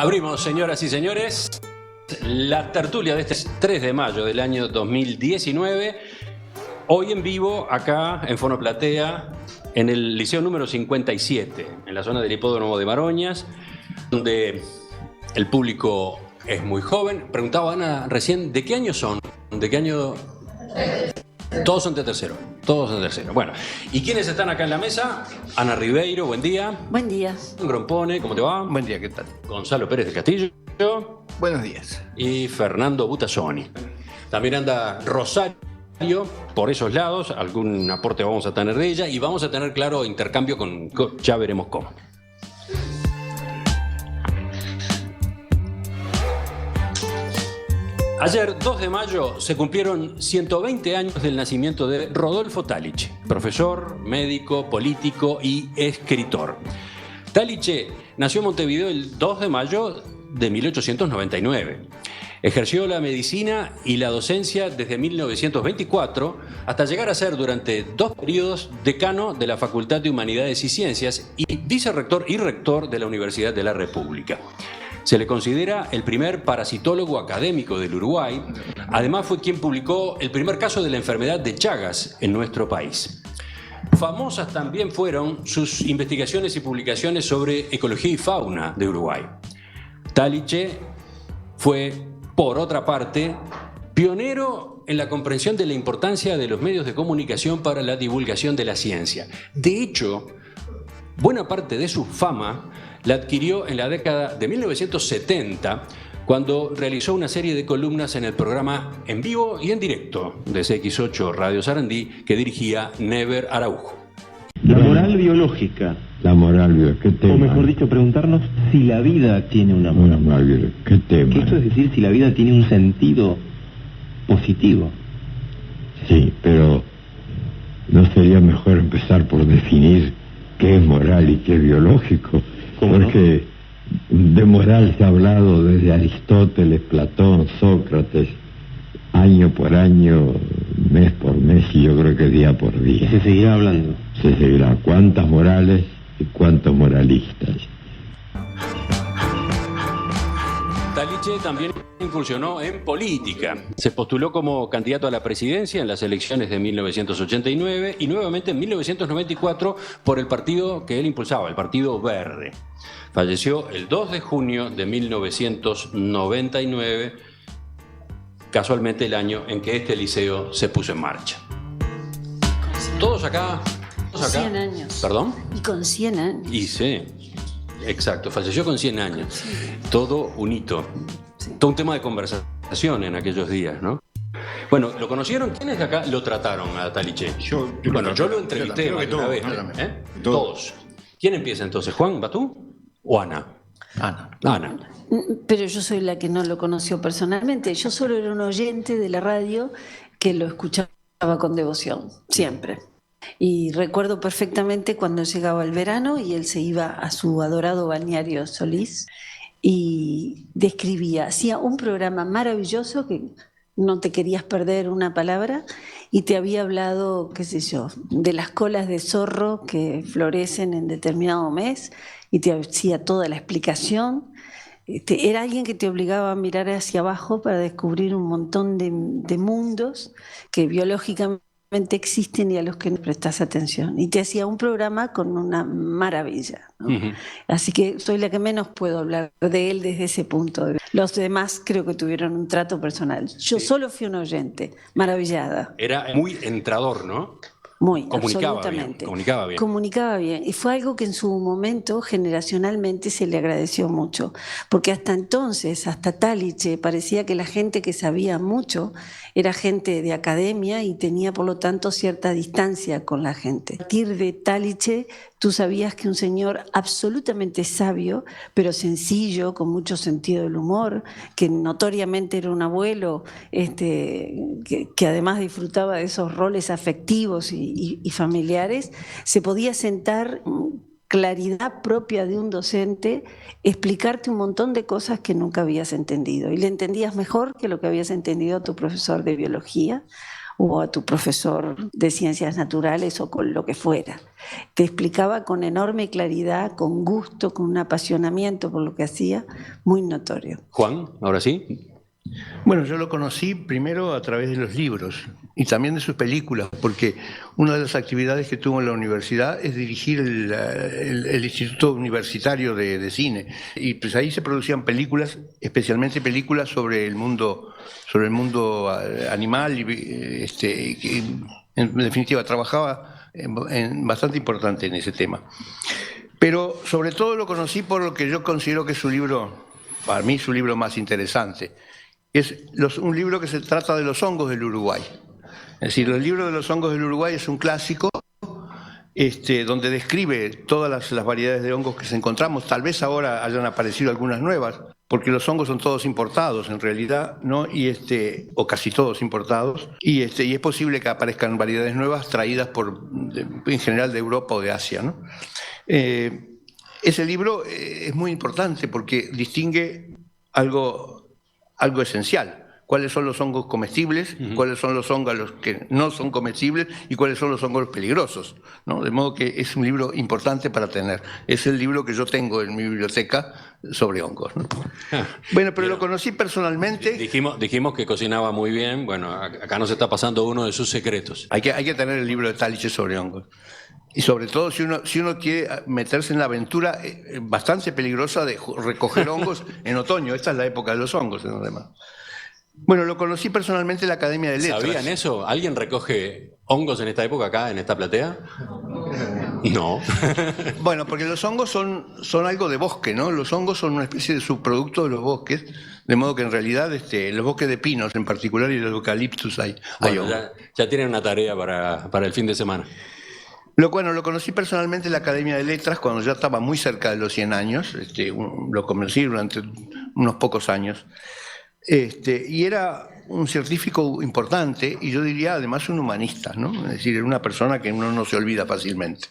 Abrimos, señoras y señores, la tertulia de este 3 de mayo del año 2019. Hoy en vivo, acá en Fonoplatea, en el Liceo número 57, en la zona del Hipódromo de Maroñas, donde el público es muy joven. Preguntaba Ana recién, ¿de qué año son? ¿De qué año? Todos son de tercero. Todos de tercero. Bueno, ¿y quiénes están acá en la mesa? Ana Ribeiro, buen día. Buen día. Grompone, ¿cómo te va? Buen día, ¿qué tal? Gonzalo Pérez del Castillo. Buenos días. Y Fernando Butazzoni. También anda Rosario por esos lados. Algún aporte vamos a tener de ella y vamos a tener, claro, intercambio con ya veremos cómo. Ayer, 2 de mayo, se cumplieron 120 años del nacimiento de Rodolfo Táliche, profesor, médico, político y escritor. Táliche nació en Montevideo el 2 de mayo de 1899. Ejerció la medicina y la docencia desde 1924 hasta llegar a ser durante 2 periodos decano de la Facultad de Humanidades y Ciencias y vicerrector y rector de la Universidad de la República. Se le considera el primer parasitólogo académico del Uruguay. Además fue quien publicó el primer caso de la enfermedad de Chagas en nuestro país. Famosas también fueron sus investigaciones y publicaciones sobre ecología y fauna de Uruguay. Táliche fue, por otra parte, pionero en la comprensión de la importancia de los medios de comunicación para la divulgación de la ciencia. De hecho, buena parte de su fama la adquirió en la década de 1970, cuando realizó una serie de columnas en el programa En Vivo y en Directo de CX8 Radio Sarandí, que dirigía Never Araujo. La moral biológica. La moral biológica, ¿qué tema? O mejor dicho, preguntarnos si la vida tiene una moral. Una moral biológica, ¿qué tema? Que esto es decir, si la vida tiene un sentido positivo. Sí, pero ¿no sería mejor empezar por definir qué es moral y qué es biológico? Porque de moral se ha hablado desde Aristóteles, Platón, Sócrates, año por año, mes por mes, y yo creo que día por día. Y se seguirá hablando. Se seguirá. ¿Cuántas morales y cuántos moralistas? Táliche también incursionó en política. Se postuló como candidato a la presidencia en las elecciones de 1989 y nuevamente en 1994 por el partido que él impulsaba, el Partido Verde. Falleció el 2 de junio de 1999, casualmente el año en que este liceo se puso en marcha. Todos acá... 100 años. ¿Perdón? Y con 100 años. Y sí, exacto, falleció con 100 años. Sí. Todo un hito. Sí. Todo un tema de conversación en aquellos días, ¿no? Bueno, ¿lo conocieron? ¿Quiénes de acá lo trataron a Táliche? Yo lo entrevisté una vez. Todos. ¿Quién empieza entonces? ¿Juan, vas tú o Ana? Ana. Pero yo soy la que no lo conoció personalmente. Yo solo era un oyente de la radio que lo escuchaba con devoción, siempre. Y recuerdo perfectamente cuando llegaba el verano y él se iba a su adorado balneario Solís y describía, hacía un programa maravilloso que no te querías perder una palabra y te había hablado, qué sé yo, de las colas de zorro que florecen en determinado mes y te hacía toda la explicación. Era alguien que te obligaba a mirar hacia abajo para descubrir un montón de mundos que biológicamente existen y a los que no prestas atención. Y te hacía un programa con una maravilla, ¿no? Uh-huh. Así que soy la que menos puedo hablar de él desde ese punto. Los demás creo que tuvieron un trato personal. Yo solo fui un oyente, maravillada. Era muy entrador, ¿no? Muy, absolutamente. Comunicaba bien. Y fue algo que en su momento, generacionalmente, se le agradeció mucho. Porque hasta entonces, hasta Táliche, parecía que la gente que sabía mucho era gente de academia y tenía, por lo tanto, cierta distancia con la gente. A partir de Táliche, tú sabías que un señor absolutamente sabio, pero sencillo, con mucho sentido del humor, que notoriamente era un abuelo, que además disfrutaba de esos roles afectivos y familiares, se podía sentar, claridad propia de un docente, explicarte un montón de cosas que nunca habías entendido. Y le entendías mejor que lo que habías entendido a tu profesor de biología o a tu profesor de ciencias naturales o con lo que fuera. Te explicaba con enorme claridad, con gusto, con un apasionamiento por lo que hacía, muy notorio. Juan, ahora sí. Bueno, yo lo conocí primero a través de los libros y también de sus películas, porque una de las actividades que tuvo en la universidad es dirigir el Instituto Universitario de Cine. Y pues ahí se producían películas, especialmente películas sobre el mundo animal, y que, en definitiva trabajaba bastante importante en ese tema. Pero sobre todo lo conocí por lo que yo considero que es su libro, para mí su libro más interesante. Es un libro que se trata de los hongos del Uruguay. Es decir, el libro de los hongos del Uruguay es un clásico donde describe todas las variedades de hongos que se encontramos. Tal vez ahora hayan aparecido algunas nuevas, porque los hongos son todos importados en realidad, ¿no? O casi todos importados, y es posible que aparezcan variedades nuevas traídas en general de Europa o de Asia, ¿no? Ese libro es muy importante porque distingue algo esencial. ¿Cuáles son los hongos comestibles? ¿Cuáles son los hongos que no son comestibles? ¿Y cuáles son los hongos peligrosos? ¿No? De modo que es un libro importante para tener. Es el libro que yo tengo en mi biblioteca sobre hongos, ¿no? Bueno, pero lo conocí personalmente. Dijimos que cocinaba muy bien. Bueno, acá nos está pasando uno de sus secretos. Hay que tener el libro de Taliche sobre hongos. Y sobre todo si uno quiere meterse en la aventura bastante peligrosa de recoger hongos en otoño. Esta es la época de los hongos, además. Bueno, lo conocí personalmente en la Academia de Letras. ¿Sabían eso? ¿Alguien recoge hongos en esta época acá, en esta platea? No. Bueno, porque los hongos son algo de bosque, ¿no? Los hongos son una especie de subproducto de los bosques, de modo que en realidad los bosques de pinos en particular y los eucaliptus hay hongos. Ya tienen una tarea para el fin de semana. Lo conocí personalmente en la Academia de Letras cuando ya estaba muy cerca de los 100 años, lo conocí durante unos pocos años. Y era un científico importante y yo diría además un humanista, ¿no? Es decir, era una persona que uno no se olvida fácilmente.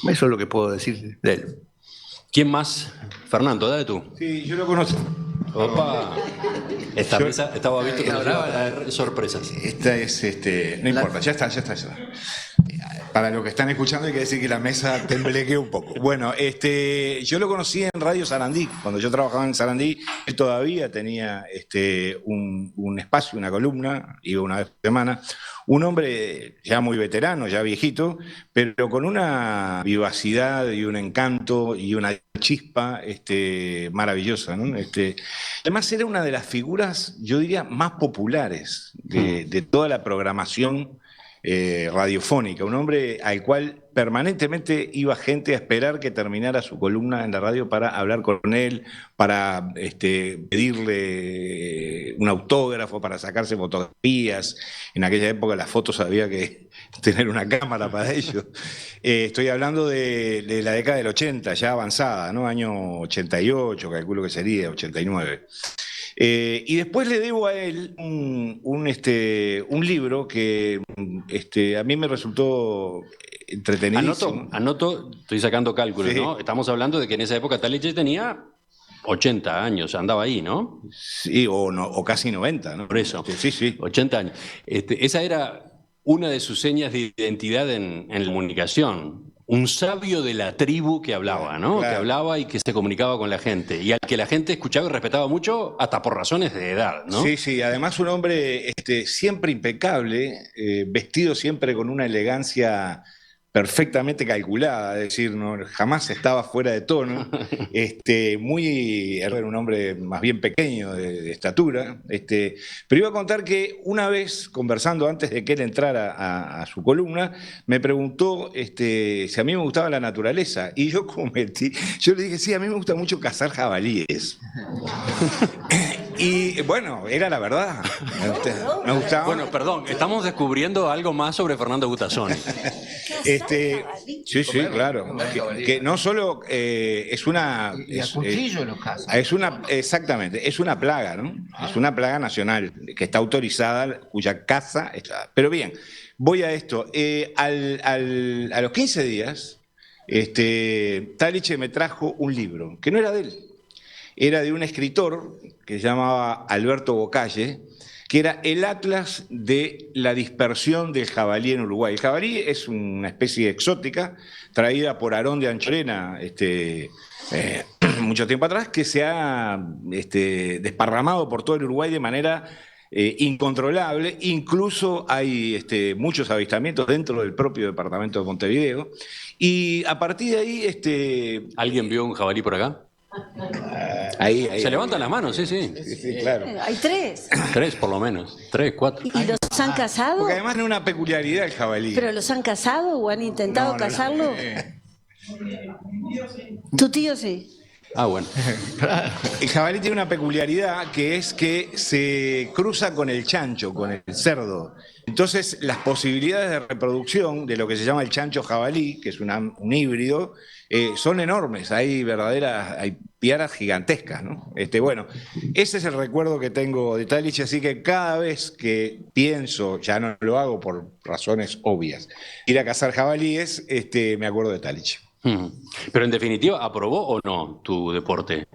Eso es lo que puedo decir de él. ¿Quién más? Fernando, dale tú. Sí, yo lo conozco. Opa. Esta mesa estaba visto que nos iba a traer sorpresas. Esta es, no importa, ya está. Para los que están escuchando hay que decir que la mesa temblequeó un poco. Bueno, yo lo conocí en Radio Sarandí. Cuando yo trabajaba en Sarandí, él todavía tenía un espacio, una columna, iba una vez por semana. Un hombre ya muy veterano, ya viejito, pero con una vivacidad y un encanto y una chispa maravillosa, ¿no? Además era una de las figuras, yo diría, más populares de toda la programación radiofónica, un hombre al cual permanentemente iba gente a esperar que terminara su columna en la radio para hablar con él, para pedirle un autógrafo, para sacarse fotografías. En aquella época las fotos había que tener una cámara para ello. Estoy hablando de la década del 80, ya avanzada, ¿no? Año 88, calculo que sería, 89. Y después le debo a él un libro que a mí me resultó entretenidísimo. Anoto, estoy sacando cálculos, sí. ¿No? Estamos hablando de que en esa época Taliche tenía 80 años, andaba ahí, ¿no? Sí, o casi 90, ¿no? Por eso, sí. 80 años. Esa era una de sus señas de identidad en la comunicación. Un sabio de la tribu que hablaba, ¿no? Claro. Que hablaba y que se comunicaba con la gente. Y al que la gente escuchaba y respetaba mucho, hasta por razones de edad, ¿no? Sí. Además un hombre siempre impecable, vestido siempre con una elegancia perfectamente calculada, es decir, jamás estaba fuera de tono, era un hombre más bien pequeño de estatura, pero iba a contar que una vez, conversando antes de que él entrara a su columna, me preguntó si a mí me gustaba la naturaleza, y yo le dije, sí, a mí me gusta mucho cazar jabalíes. Y bueno, era la verdad. Me gustaba. Bueno, perdón, estamos descubriendo algo más sobre Fernando Gutazzoni. Sí, claro. Que no solo es una. Y a cuchillo lo caza. Exactamente, es una plaga, ¿no? Es una plaga nacional que está autorizada, cuya caza está. Pero bien, voy a esto. A los 15 días, Taliche me trajo un libro, que no era de él. Era de un escritor que se llamaba Alberto Bocalle, que era el atlas de la dispersión del jabalí en Uruguay. El jabalí es una especie exótica traída por Aarón de Anchorena mucho tiempo atrás, que se ha desparramado por todo el Uruguay de manera incontrolable. Incluso hay muchos avistamientos dentro del propio departamento de Montevideo. Y a partir de ahí... ¿Alguien vio un jabalí por acá? Ahí, Se levantan las manos, sí. Sí, claro. Hay 3. 3 por lo menos, 3, 4. ¿Y los han casado? Porque además tiene una peculiaridad el jabalí. ¿Pero los han casado o han intentado No. casarlo? ¿Tu tío sí? Ah, bueno. El jabalí tiene una peculiaridad, que es que se cruza con el chancho, con el cerdo. Entonces, las posibilidades de reproducción de lo que se llama el chancho jabalí, que es un híbrido, son enormes. Hay piaras gigantescas, ¿no? Bueno, ese es el recuerdo que tengo de Talich, así que cada vez que pienso, ya no lo hago por razones obvias, ir a cazar jabalíes, me acuerdo de Talich. Pero en definitiva, ¿aprobó o no tu deporte?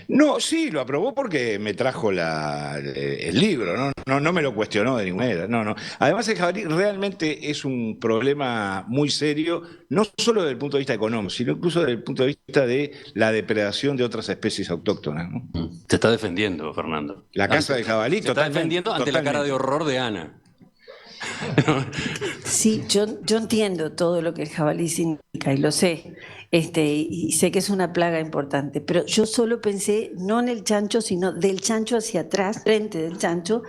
No, sí, lo aprobó porque me trajo el libro, no me lo cuestionó de ninguna manera. No. Además, el jabalí realmente es un problema muy serio, no solo desde el punto de vista económico, sino incluso desde el punto de vista de la depredación de otras especies autóctonas, ¿no? Te está defendiendo, Fernando. La caza del jabalí, te está defendiendo ante la cara de horror de Ana. Sí, yo entiendo todo lo que el jabalí significa y lo sé, y sé que es una plaga importante, pero yo solo pensé no en el chancho, sino del chancho hacia atrás, frente del chancho,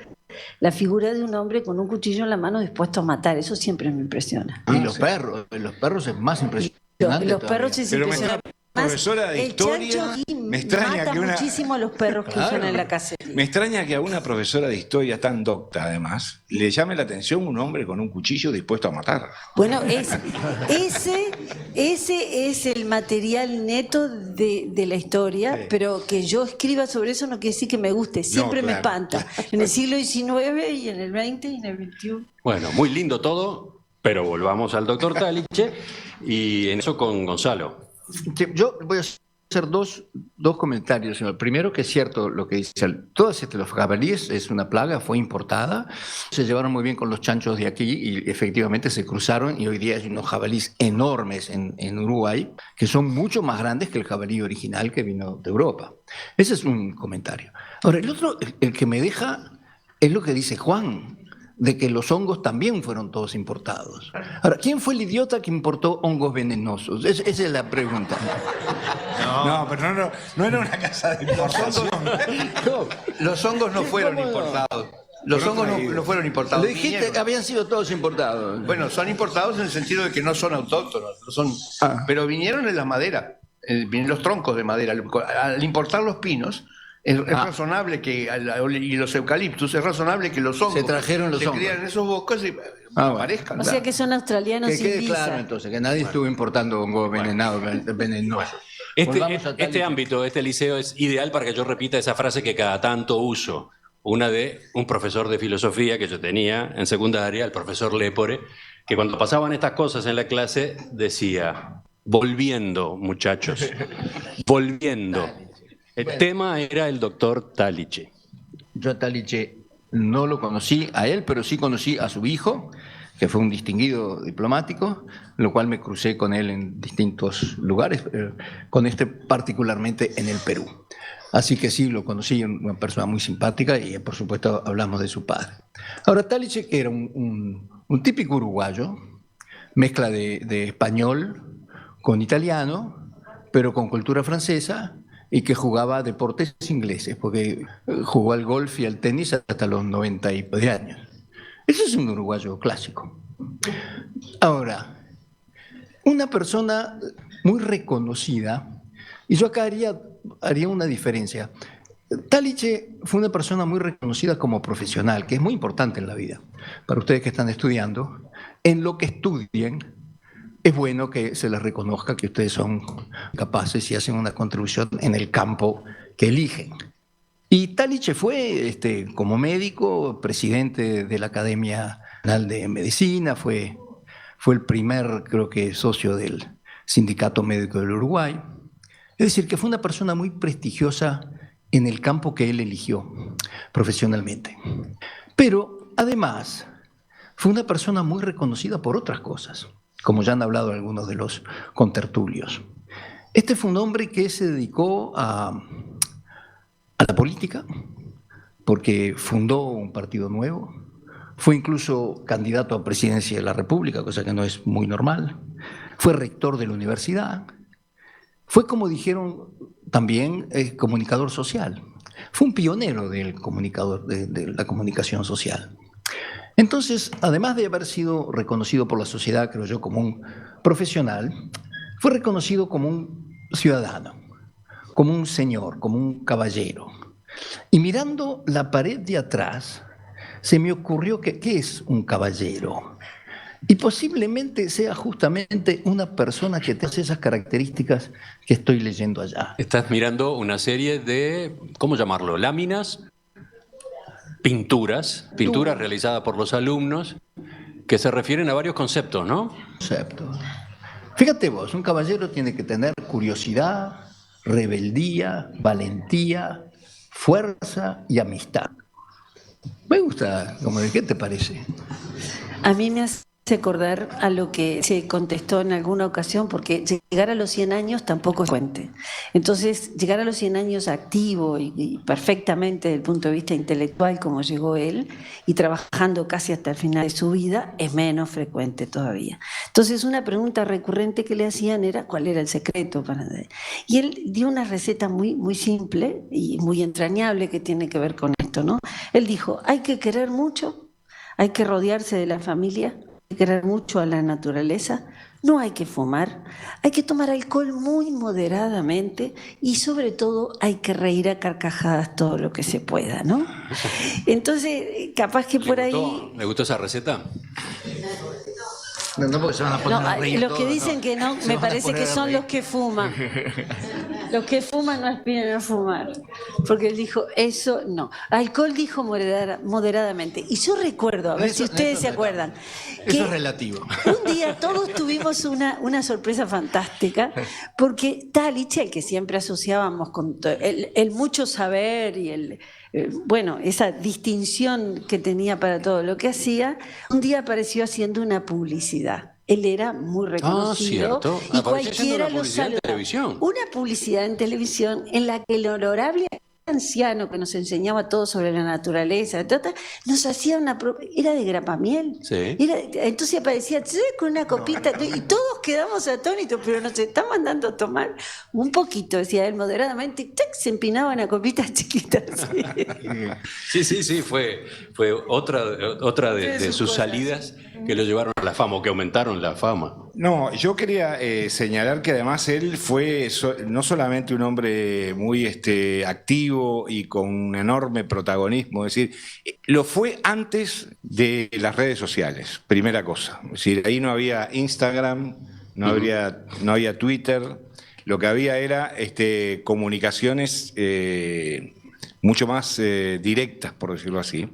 la figura de un hombre con un cuchillo en la mano dispuesto a matar. Eso siempre me impresiona. Y los perros es más impresionante. Los perros es Pero impresionante. profesora de historia, me extraña mata que muchísimo a los perros que usan en la cacería. Me extraña que a una profesora de historia tan docta, además, le llame la atención un hombre con un cuchillo dispuesto a matar. Bueno, ese es el material neto de la historia, Sí. pero que yo escriba sobre eso no quiere decir que me guste, siempre No, me claro. espanta. En el siglo XIX y en el XX y en el XXI. Bueno, muy lindo todo, pero volvamos al doctor Taliche y en eso con Gonzalo. Yo voy a hacer dos comentarios. El primero, que es cierto lo que dice. Todos los jabalíes es una plaga, fue importada. Se llevaron muy bien con los chanchos de aquí y efectivamente se cruzaron, y hoy día hay unos jabalíes enormes en Uruguay que son mucho más grandes que el jabalí original que vino de Europa. Ese es un comentario. Ahora, el otro, el que me deja, es lo que dice Juan, de que los hongos también fueron todos importados. Ahora, ¿quién fue el idiota que importó hongos venenosos? Esa es la pregunta. No, pero no era una casa de importación. No, Los hongos no fueron importados. los hongos no fueron importados. Le dijiste que habían sido todos importados. Bueno, son importados en el sentido de que no son autóctonos, pero vinieron en la madera, vienen los troncos de madera. Al importar los pinos, es razonable que, y los eucaliptus, es razonable que los hongos Se trajeron los hongos. crían en esos bosques y Bueno. aparezcan. O sea que son australianos Que sin quede visa. claro entonces, que nadie estuvo importando hongos venenosos. Volvamos a Este Taliche. ámbito, este liceo es ideal para que yo repita esa frase que cada tanto uso. Una de un profesor de filosofía que yo tenía en secundaria, el profesor Lepore, que cuando pasaban estas cosas en la clase decía: volviendo, muchachos, volviendo. El tema era el doctor Taliche. Yo a Taliche no lo conocí a él, pero sí conocí a su hijo, que fue un distinguido diplomático, lo cual me crucé con él en distintos lugares, con este particularmente en el Perú. Así que sí, lo conocí, una persona muy simpática, y por supuesto hablamos de su padre. Ahora, Taliche, que era un típico uruguayo, mezcla de español con italiano, pero con cultura francesa, y que jugaba deportes ingleses, porque jugó al golf y al tenis hasta los 90 y de años. Ese es un uruguayo clásico. Ahora, una persona muy reconocida, y yo acá haría una diferencia. Taliche fue una persona muy reconocida como profesional, que es muy importante en la vida. Para ustedes que están estudiando, en lo que estudien, es bueno que se les reconozca que ustedes son capaces y hacen una contribución en el campo que eligen. Y Taliche fue, como médico, presidente de la Academia Nacional de Medicina, fue el primer, creo que, socio del Sindicato Médico del Uruguay. Es decir, que fue una persona muy prestigiosa en el campo que él eligió profesionalmente. Pero además fue una persona muy reconocida por otras cosas, como ya han hablado algunos de los contertulios. Este fue un hombre que se dedicó a la política, porque fundó un partido nuevo, fue incluso candidato a presidencia de la República, cosa que no es muy normal, fue rector de la universidad, fue, como dijeron también, comunicador social, fue un pionero del comunicador, de la comunicación social. Entonces, además de haber sido reconocido por la sociedad, creo yo, como un profesional, fue reconocido como un ciudadano, como un señor, como un caballero. Y mirando la pared de atrás, se me ocurrió que ¿qué es un caballero? Y posiblemente sea justamente una persona que tenga esas características que estoy leyendo allá. Estás mirando una serie de, ¿cómo llamarlo? Láminas, pinturas realizadas por los alumnos que se refieren a varios conceptos, ¿no? Conceptos. Fíjate vos, un caballero tiene que tener curiosidad, rebeldía, valentía, fuerza y amistad. Me gusta, ¿qué te parece? A mí me hace acordar a lo que se contestó en alguna ocasión, porque llegar a los 100 años tampoco es frecuente. Entonces, llegar a los 100 años activo y perfectamente desde el punto de vista intelectual, como llegó él, y trabajando casi hasta el final de su vida, es menos frecuente todavía. Entonces, una pregunta recurrente que le hacían era ¿cuál era el secreto para él? Y él dio una receta muy, muy simple y muy entrañable que tiene que ver con esto, ¿no? Él dijo, hay que querer mucho, hay que rodearse de la familia, querer mucho a la naturaleza, no hay que fumar, hay que tomar alcohol muy moderadamente y sobre todo hay que reír a carcajadas todo lo que se pueda, ¿no? Entonces, capaz que por ahí... ¿Le gustó esa receta? No, porque se van a poner a reír los que todos, dicen ¿no? que no, me parece que son los que fuman. Los que fuman no aspiran a fumar. Porque él dijo, eso no. Alcohol dijo moderadamente. Y yo recuerdo, a ver si ustedes se acuerdan. Eso es relativo. Un día todos tuvimos una sorpresa fantástica, porque Talich, al que siempre asociábamos con el mucho saber y bueno, esa distinción que tenía para todo lo que hacía, un día apareció haciendo una publicidad. Él era muy reconocido y cualquiera lo saludaba. Una publicidad en televisión en la que el honorable anciano que nos enseñaba a todos sobre la naturaleza, nos hacía era de grapamiel. Sí. Entonces aparecía con una copita y todos quedamos atónitos, pero nos está mandando a tomar un poquito, decía él moderadamente, se empinaba una copita chiquita. Sí, fue otra de sus salidas que lo llevaron a la fama o que aumentaron la fama. No, yo quería señalar que además él fue no solamente un hombre muy activo y con un enorme protagonismo, es decir, lo fue antes de las redes sociales, primera cosa. Es decir, ahí no había Instagram, no había Twitter, lo que había era comunicaciones mucho más directas, por decirlo así.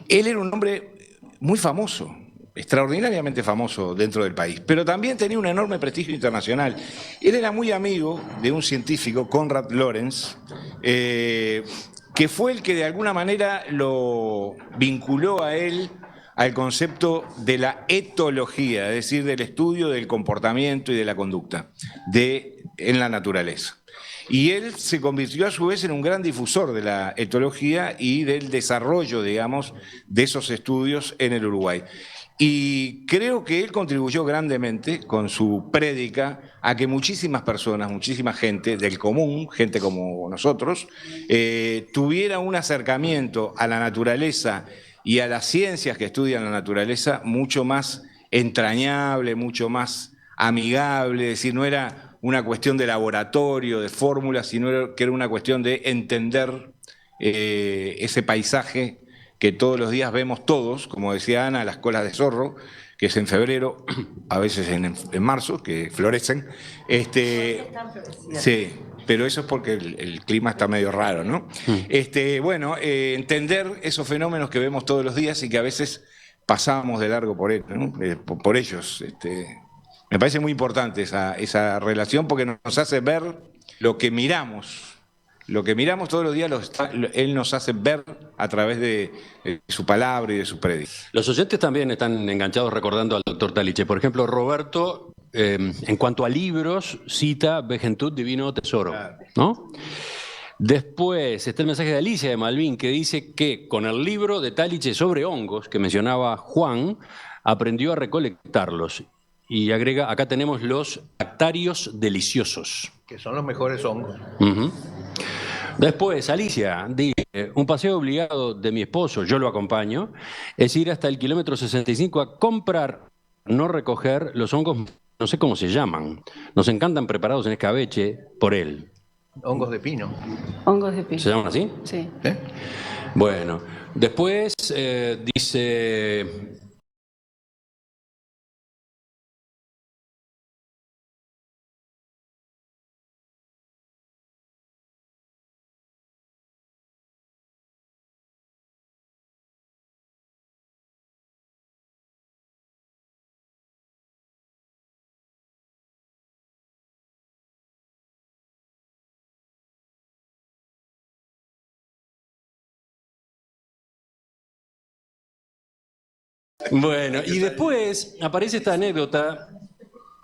Él era un hombre muy famoso, extraordinariamente famoso dentro del país, pero también tenía un enorme prestigio internacional. Él era muy amigo de un científico, Konrad Lorenz, que fue el que de alguna manera lo vinculó a él al concepto de la etología, es decir, del estudio del comportamiento y de la conducta en la naturaleza. Y él se convirtió a su vez en un gran difusor de la etología y del desarrollo, digamos, de esos estudios en el Uruguay. Y creo que él contribuyó grandemente con su prédica a que muchísimas personas, muchísima gente del común, gente como nosotros, tuviera un acercamiento a la naturaleza y a las ciencias que estudian la naturaleza mucho más entrañable, mucho más amigable, es decir, no era una cuestión de laboratorio, de fórmulas, sino que era una cuestión de entender ese paisaje que todos los días vemos todos, como decía Ana, las colas de zorro, que es en febrero, a veces en marzo, que florecen. Sí, pero eso es porque el clima está medio raro, ¿no? Entender esos fenómenos que vemos todos los días y que a veces pasamos de largo por ellos, ¿no? Por ellos. Me parece muy importante esa relación porque nos hace ver lo que miramos Lo que miramos todos los días, él nos hace ver a través de su palabra y de su prédica. Los oyentes también están enganchados recordando al doctor Taliche. Por ejemplo, Roberto, en cuanto a libros, cita Vejentud, Divino Tesoro, ¿no? Después está el mensaje de Alicia de Malvin, que dice que con el libro de Taliche sobre hongos, que mencionaba Juan, aprendió a recolectarlos. Y agrega, acá tenemos los actarios deliciosos. Que son los mejores hongos. Después, Alicia dice, un paseo obligado de mi esposo, yo lo acompaño, es ir hasta el kilómetro 65 a comprar, no recoger los hongos, no sé cómo se llaman. Nos encantan preparados en escabeche por él. Hongos de pino. Hongos de pino. ¿Se llaman así? Sí. Bueno, después dice... Bueno, y después aparece esta anécdota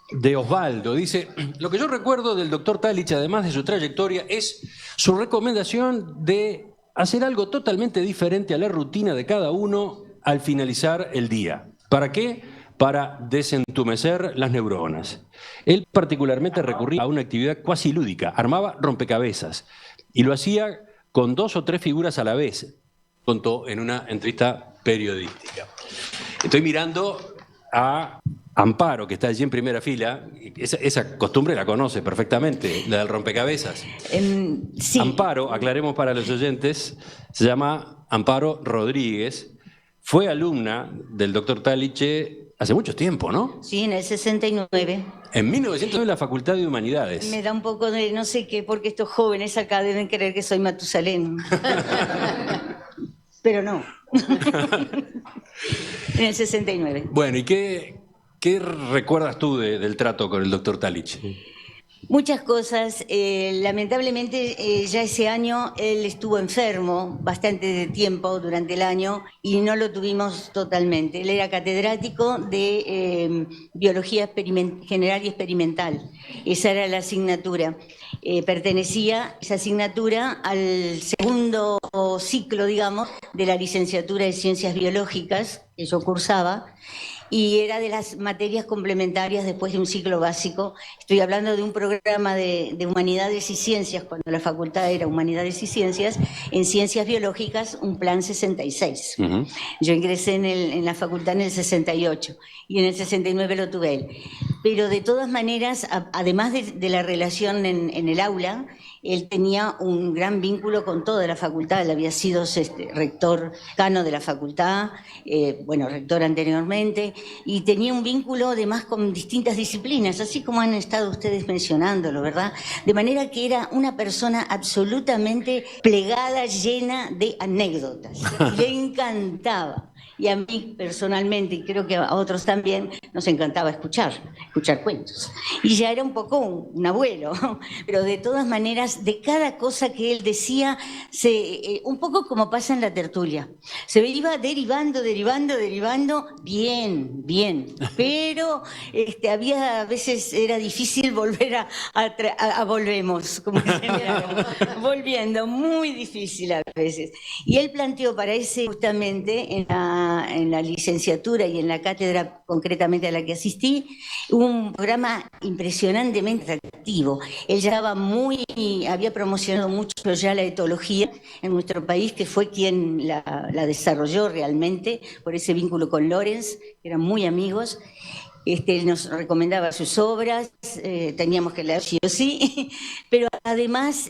de Osvaldo. Dice, lo que yo recuerdo del doctor Talich, además de su trayectoria, es su recomendación de hacer algo totalmente diferente a la rutina de cada uno al finalizar el día. ¿Para qué? Para desentumecer las neuronas. Él particularmente recurría a una actividad cuasi lúdica, armaba rompecabezas y lo hacía con 2 o 3 figuras a la vez, contó en una entrevista periodística. Estoy mirando a Amparo, que está allí en primera fila. Esa costumbre la conoce perfectamente, la del rompecabezas. Sí. Amparo, aclaremos para los oyentes, se llama Amparo Rodríguez. Fue alumna del doctor Taliche hace mucho tiempo, ¿no? Sí, en el 69. En 1909 en la Facultad de Humanidades. Me da un poco de no sé qué, porque estos jóvenes acá deben creer que soy Matusalén. Pero no. En el 69. Bueno, ¿y qué recuerdas tú del trato con el doctor Talich? Muchas cosas. Lamentablemente ya ese año él estuvo enfermo bastante tiempo durante el año y no lo tuvimos totalmente. Él era catedrático de Biología General y Experimental. Esa era la asignatura. Pertenecía esa asignatura al segundo ciclo, digamos, de la licenciatura de Ciencias Biológicas que yo cursaba. Y era de las materias complementarias después de un ciclo básico. Estoy hablando de un programa de Humanidades y Ciencias, cuando la facultad era Humanidades y Ciencias, en Ciencias Biológicas, un plan 66. Yo ingresé en la facultad en el 68 y en el 69 lo tuve él. Pero de todas maneras, además de la relación en el aula, él tenía un gran vínculo con toda la facultad. Él había sido rector decano de la facultad, rector anteriormente, y tenía un vínculo además con distintas disciplinas, así como han estado ustedes mencionándolo, ¿verdad? De manera que era una persona absolutamente plegada, llena de anécdotas. Le encantaba. Y a mí personalmente, y creo que a otros también, nos encantaba escuchar cuentos. Y ya era un poco un abuelo, pero de todas maneras, de cada cosa que él decía, un poco como pasa en la tertulia, se iba derivando, bien, pero había, a veces era difícil volver a volvemos, como dicen, volviendo, muy difícil a veces. Y él planteó para ese, justamente, en la licenciatura y en la cátedra concretamente a la que asistí, un programa impresionantemente atractivo. Él ya había promocionado mucho ya la etología en nuestro país, que fue quien la desarrolló realmente por ese vínculo con Lorenz, que eran muy amigos. Él nos recomendaba sus obras, teníamos que leer sí o sí, pero además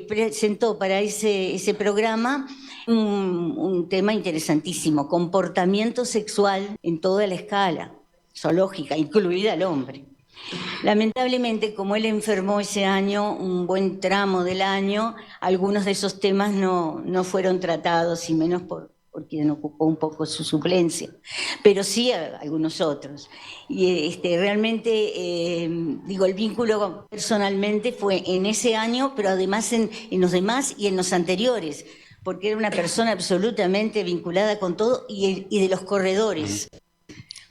presentó para ese programa un tema interesantísimo, comportamiento sexual en toda la escala zoológica, incluida el hombre. Lamentablemente, como él enfermó ese año, un buen tramo del año, algunos de esos temas no fueron tratados, y menos por por quien ocupó un poco su suplencia, pero sí a algunos otros. Y realmente, digo, el vínculo personalmente fue en ese año, pero además en los demás y en los anteriores, porque era una persona absolutamente vinculada con todo y de los corredores.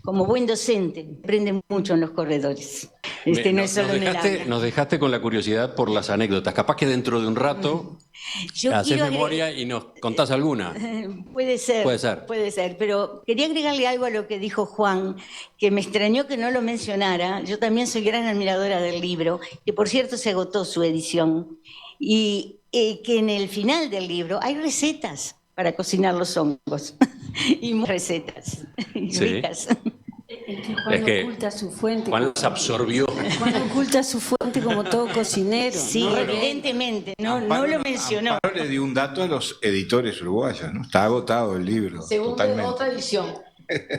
Como buen docente, aprende mucho en los corredores. No es solo en el aula. Nos dejaste con la curiosidad por las anécdotas. Capaz que dentro de un rato haces memoria y nos contás alguna. Puede ser. Puede ser, pero quería agregarle algo a lo que dijo Juan, que me extrañó que no lo mencionara. Yo también soy gran admiradora del libro, que por cierto se agotó su edición, y que en el final del libro hay recetas para cocinar los hongos. Y muchas recetas ricas. Es que oculta su fuente. Juan los absorbió. Juan oculta su fuente como todo cocinero. Sí, ¿no? Evidentemente, no lo mencionó. Amparo le dio un dato a los editores uruguayos, ¿no? Está agotado el libro. Segunda otra edición.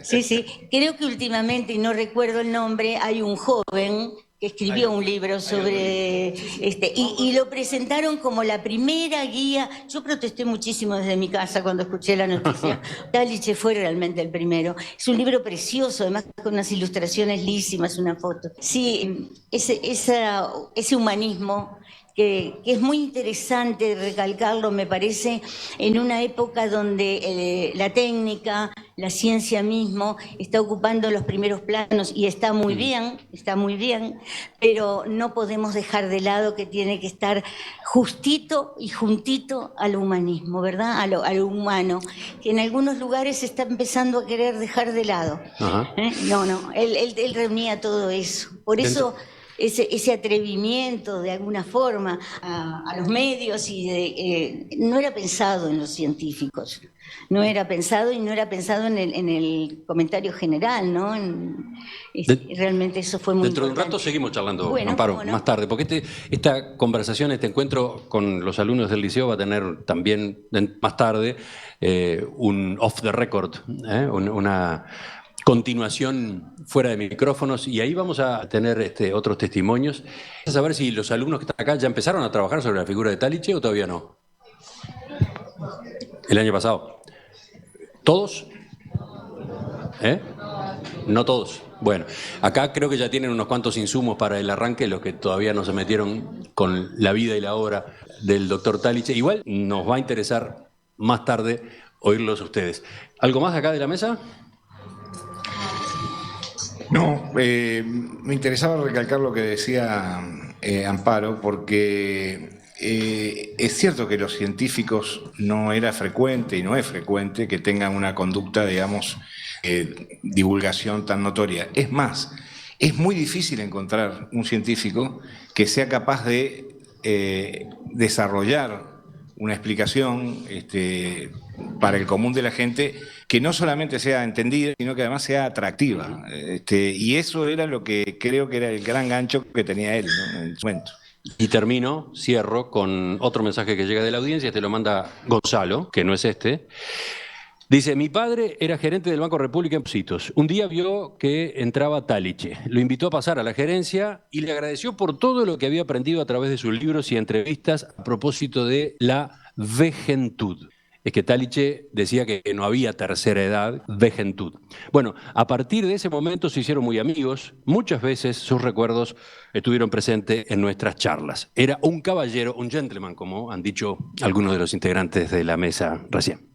Sí. Creo que últimamente, y no recuerdo el nombre, hay un joven que escribió un libro sobre y lo presentaron como la primera guía. Yo protesté muchísimo desde mi casa cuando escuché la noticia. Taliche fue realmente el primero. Es un libro precioso, además con unas ilustraciones lísimas, una foto. Sí, ese humanismo que es muy interesante recalcarlo, me parece, en una época donde la técnica, la ciencia mismo, está ocupando los primeros planos y está muy bien, pero no podemos dejar de lado que tiene que estar justito y juntito al humanismo, ¿verdad? A lo humano, que en algunos lugares se está empezando a querer dejar de lado. No, él reunía todo eso. Por eso ese atrevimiento de alguna forma a los medios no era pensado en los científicos, no era pensado en el comentario general, ¿no? Realmente eso fue muy Dentro importante. de un rato seguimos charlando, Amparo, más tarde, porque esta conversación, este encuentro con los alumnos del liceo va a tener también más tarde un off the record, una continuación fuera de micrófonos, y ahí vamos a tener otros testimonios. ¿Vas a saber si los alumnos que están acá ya empezaron a trabajar sobre la figura de Taliche o todavía no? ¿El año pasado? ¿Todos? No todos. Bueno, acá creo que ya tienen unos cuantos insumos para el arranque, los que todavía no se metieron con la vida y la obra del doctor Taliche. Igual nos va a interesar más tarde oírlos a ustedes. ¿Algo más acá de la mesa? No, me interesaba recalcar lo que decía Amparo, porque es cierto que los científicos no era frecuente y no es frecuente que tengan una conducta, digamos, divulgación tan notoria. Es más, es muy difícil encontrar un científico que sea capaz de desarrollar una explicación para el común de la gente que no solamente sea entendida, sino que además sea atractiva. Y eso era lo que creo que era el gran gancho que tenía él, ¿no? En su momento. Y cierro con otro mensaje que llega de la audiencia, lo manda Gonzalo, que no es este. Dice: mi padre era gerente del Banco República en Positos. Un día vio que entraba Taliche. Lo invitó a pasar a la gerencia y le agradeció por todo lo que había aprendido a través de sus libros y entrevistas a propósito de la vejentud. Es que Taliche decía que no había tercera edad, vejentud. Bueno, a partir de ese momento se hicieron muy amigos. Muchas veces sus recuerdos estuvieron presentes en nuestras charlas. Era un caballero, un gentleman, como han dicho algunos de los integrantes de la mesa recién.